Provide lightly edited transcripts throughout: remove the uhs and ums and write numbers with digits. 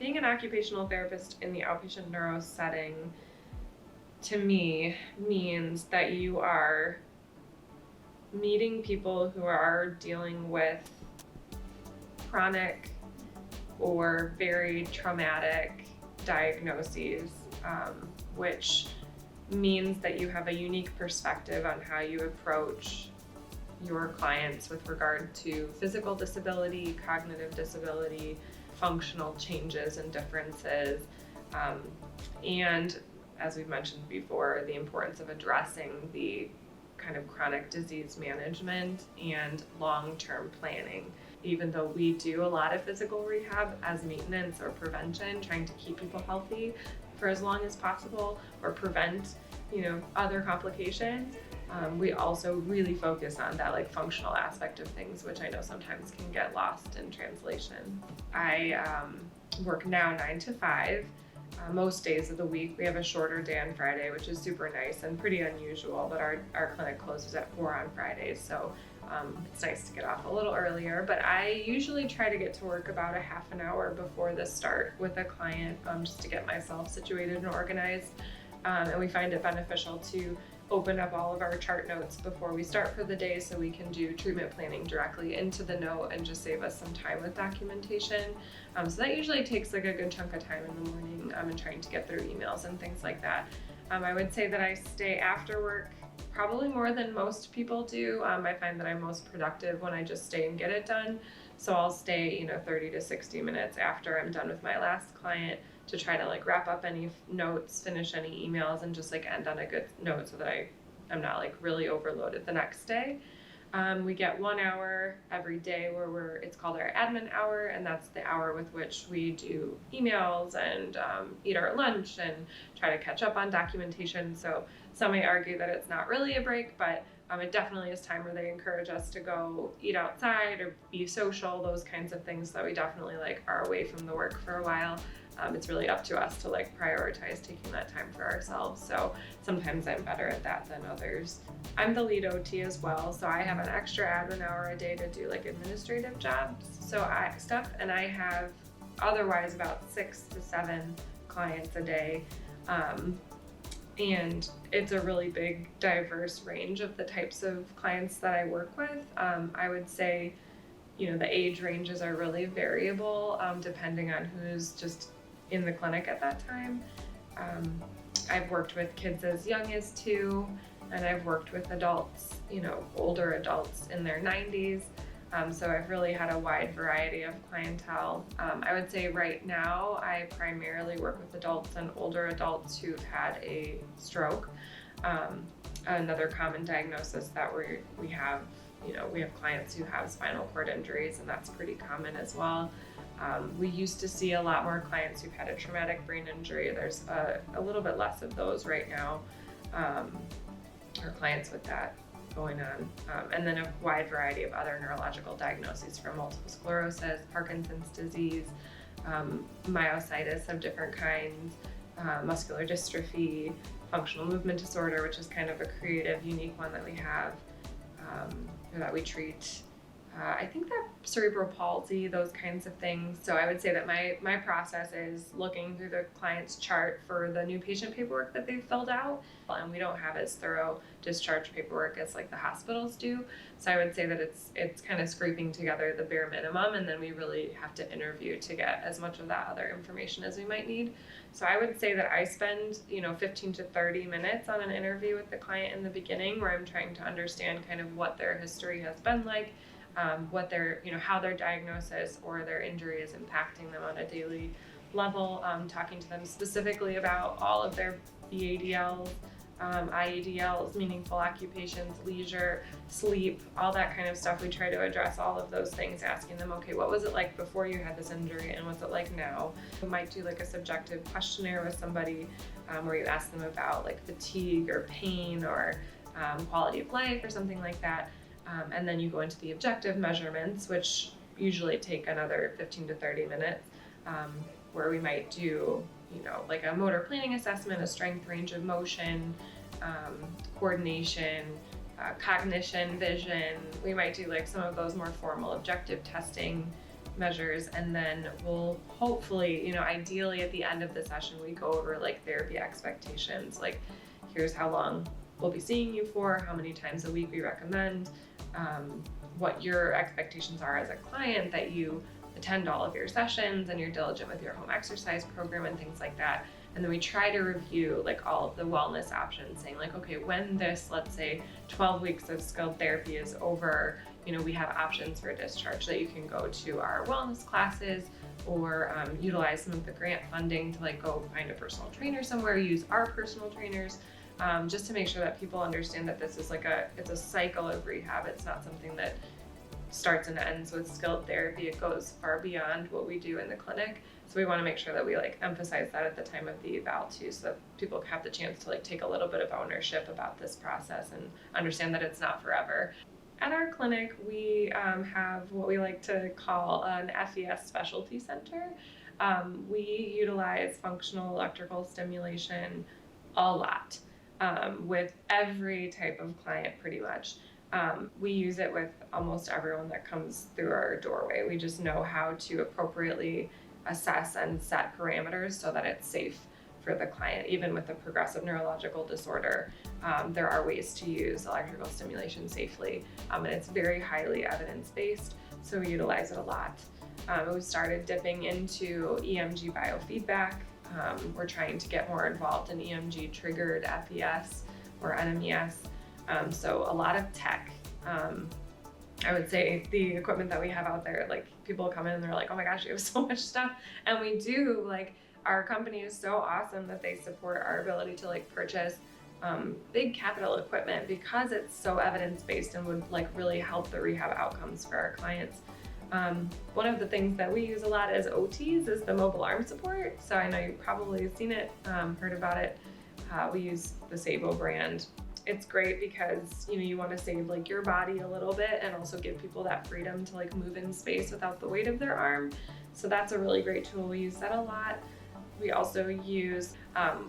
being an occupational therapist in the outpatient neuro setting, to me, means that you are meeting people who are dealing with chronic or very traumatic diagnoses, which means that you have a unique perspective on how you approach your clients with regard to physical disability, cognitive disability, functional changes and differences, and as we've mentioned before, the importance of addressing the kind of chronic disease management and long-term planning. Even though we do a lot of physical rehab as maintenance or prevention, trying to keep people healthy for as long as possible or prevent, other complications, we also really focus on that functional aspect of things, which I know sometimes can get lost in translation. I work now 9 to 5. Most days of the week. We have a shorter day on Friday, which is super nice and pretty unusual, but our clinic closes at 4 on Fridays, so it's nice to get off a little earlier. But I usually try to get to work about a half an hour before the start with a client, just to get myself situated and organized. And we find it beneficial to open up all of our chart notes before we start for the day so we can do treatment planning directly into the note and just save us some time with documentation. So that usually takes a good chunk of time in the morning, and trying to get through emails and things like that. I would say that I stay after work probably more than most people do. I find that I'm most productive when I just stay and get it done. So I'll stay, 30 to 60 minutes after I'm done with my last client to try to wrap up any notes, finish any emails, and just end on a good note so that I'm not really overloaded the next day. We get 1 hour every day where it's called our admin hour, and that's the hour with which we do emails and eat our lunch and try to catch up on documentation. So some may argue that it's not really a break, but it definitely is time where they encourage us to go eat outside or be social, those kinds of things that we definitely are away from the work for a while. It's really up to us to prioritize taking that time for ourselves. So sometimes I'm better at that than others. I'm the lead OT as well, so I have an extra admin hour a day to do administrative jobs. So I have otherwise about 6 to 7 clients a day. And it's a really big, diverse range of the types of clients that I work with. I would say, the age ranges are really variable, depending on who's just in the clinic at that time. I've worked with kids as young as 2, and I've worked with adults, older adults in their 90s. So I've really had a wide variety of clientele. I would say right now I primarily work with adults and older adults who've had a stroke. Another common diagnosis that we have clients who have spinal cord injuries, and that's pretty common as well. We used to see a lot more clients who've had a traumatic brain injury. There's a little bit less of those right now, or clients with that going on. And then a wide variety of other neurological diagnoses from multiple sclerosis, Parkinson's disease, myositis of different kinds, muscular dystrophy, functional movement disorder, which is kind of a creative, unique one that we have, or that we treat. I think that cerebral palsy, those kinds of things. So I would say that my process is looking through the client's chart for the new patient paperwork that they've filled out. And we don't have as thorough discharge paperwork as the hospitals do. So I would say that it's kind of scraping together the bare minimum, and then we really have to interview to get as much of that other information as we might need. So I would say that I spend 15 to 30 minutes on an interview with the client in the beginning, where I'm trying to understand kind of what their history has been like, what their, how their diagnosis or their injury is impacting them on a daily level, talking to them specifically about all of their BADLs, IADLs, meaningful occupations, leisure, sleep, all that kind of stuff. We try to address all of those things, asking them, okay, what was it like before you had this injury and what's it like now? We might do a subjective questionnaire with somebody, where you ask them about fatigue or pain or quality of life or something like that. And then you go into the objective measurements, which usually take another 15 to 30 minutes, where we might do, a motor planning assessment, a strength, range of motion, coordination, cognition, vision. We might do some of those more formal objective testing measures, and then we'll hopefully, ideally at the end of the session, we go over like therapy expectations, like here's how long we'll be seeing you for, how many times a week we recommend, what your expectations are as a client, that you attend all of your sessions and you're diligent with your home exercise program and things like that. And then we try to review like all of the wellness options, saying like, okay, when this, let's say 12 weeks of skilled therapy is over, we have options for discharge, that you can go to our wellness classes or utilize some of the grant funding to like go find a personal trainer somewhere, use our personal trainers, just to make sure that people understand that this is it's a cycle of rehab. It's not something that starts and ends with skilled therapy. It goes far beyond what we do in the clinic. So we want to make sure that we like emphasize that at the time of the eval too, so that people have the chance to like take a little bit of ownership about this process and understand that it's not forever. At our clinic, we have what we like to call an FES specialty center. We utilize functional electrical stimulation a lot with every type of client pretty much. We use it with almost everyone that comes through our doorway. We just know how to appropriately assess and set parameters so that it's safe for the client. Even with a progressive neurological disorder, there are ways to use electrical stimulation safely, and it's very highly evidence-based, so we utilize it a lot. We started dipping into EMG biofeedback. We're trying to get more involved in EMG triggered FES or NMES. So a lot of tech. I would say the equipment that we have out there, like people come in and they're like, oh my gosh, you have so much stuff. And we do, like our company is so awesome that they support our ability to like purchase big capital equipment because it's so evidence-based and would like really help the rehab outcomes for our clients. One of the things that we use a lot as OTs is the mobile arm support. So I know you've probably seen it, heard about it. We use the Sabo brand. It's great because you want to save like your body a little bit and also give people that freedom to like move in space without the weight of their arm. So that's a really great tool. We use that a lot. We also use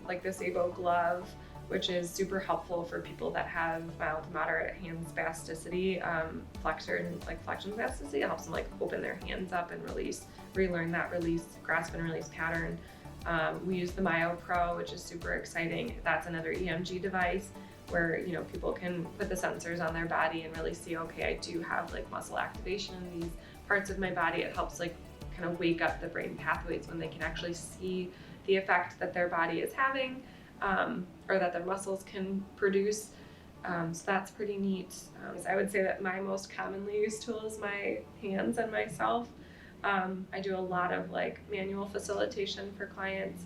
like the Sabo glove, which is super helpful for people that have mild to moderate hand spasticity, flexion spasticity. It helps them like open their hands up and relearn that release, grasp and release pattern. We use the Myo Pro, which is super exciting. That's another EMG device where people can put the sensors on their body and really see, okay, I do have like muscle activation in these parts of my body. It helps like kind of wake up the brain pathways when they can actually see the effect that their body is having, or that their muscles can produce. So that's pretty neat. I would say that my most commonly used tool is my hands and myself. I do a lot of like manual facilitation for clients.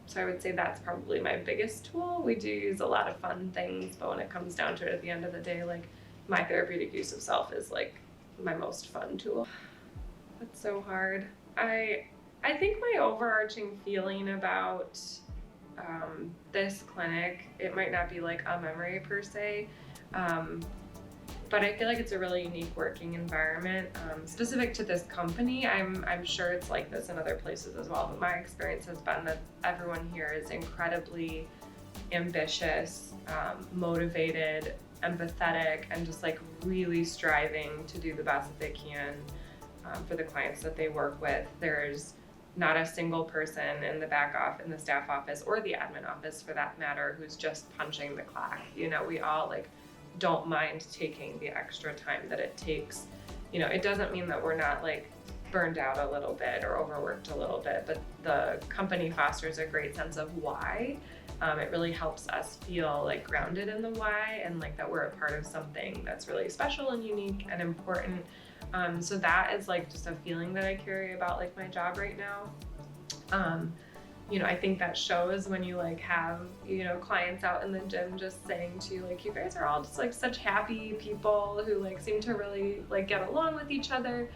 So I would say that's probably my biggest tool. We do use a lot of fun things, but when it comes down to it at the end of the day, like my therapeutic use of self is like my most fun tool. That's so hard. I think my overarching feeling about this clinic, it might not be like a memory per se, but I feel like it's a really unique working environment. Specific to this company, I'm sure it's like this in other places as well, but my experience has been that everyone here is incredibly ambitious, motivated, empathetic, and just like really striving to do the best that they can for the clients that they work with. There's not a single person in the staff office or the admin office for that matter who's just punching the clock. We all like don't mind taking the extra time that it takes. It doesn't mean that we're not like burned out a little bit or overworked a little bit, but the company fosters a great sense of why. It really helps us feel like grounded in the why and like that we're a part of something that's really special and unique and important. So that is like just a feeling that I carry about like my job right now. I think that shows when you like have, clients out in the gym just saying to you, like, you guys are all just like such happy people who like seem to really like get along with each other.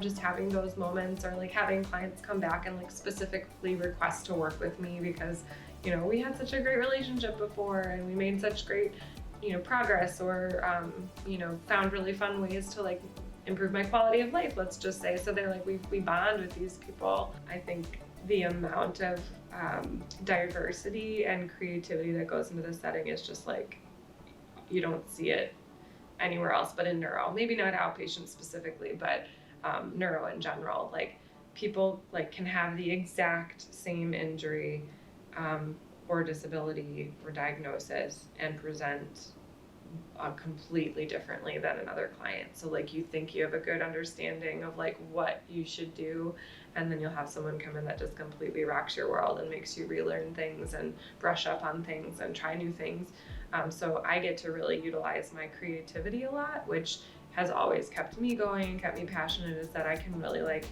Just having those moments, or like having clients come back and like specifically request to work with me because, we had such a great relationship before and we made such great, progress, or, found really fun ways to like improve my quality of life, let's just say. So they're like, we bond with these people. I think the amount of diversity and creativity that goes into this setting is just like, you don't see it anywhere else but in neuro. Maybe not outpatient specifically, but neuro in general. Like people like can have the exact same injury or disability or diagnosis and present completely differently than another client. So like you think you have a good understanding of like what you should do, and then you'll have someone come in that just completely rocks your world and makes you relearn things and brush up on things and try new things. So I get to really utilize my creativity a lot, which has always kept me going, kept me passionate, is that I can really like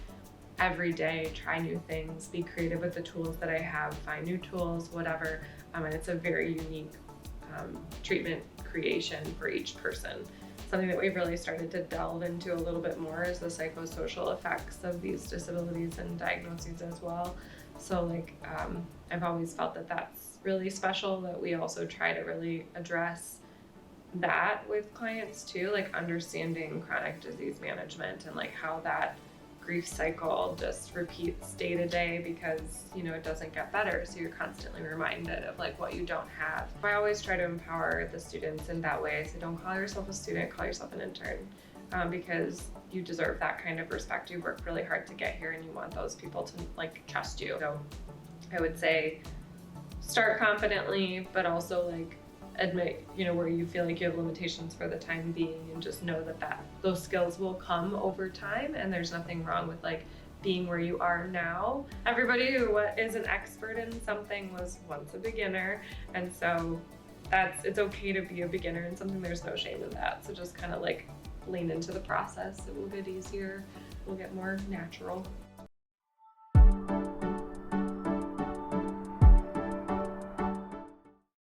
every day try new things, be creative with the tools that I have, find new tools, whatever. And it's a very unique treatment creation for each person. Something that we've really started to delve into a little bit more is the psychosocial effects of these disabilities and diagnoses as well. So like I've always felt that that's really special, that we also try to really address that with clients too, like understanding chronic disease management and like how that grief cycle just repeats day to day because, you know, it doesn't get better. So you're constantly reminded of like what you don't have. I always try to empower the students in that way. I say, don't call yourself a student, call yourself an intern, because you deserve that kind of respect. You worked really hard to get here and you want those people to like trust you. So I would say start confidently, but also like admit, you know, where you feel like you have limitations for the time being, and just know that those skills will come over time, and there's nothing wrong with like being where you are now. Everybody who is an expert in something was once a beginner, and so it's okay to be a beginner in something. There's no shame in that. So just kind of like lean into the process. It will get easier, it will get more natural.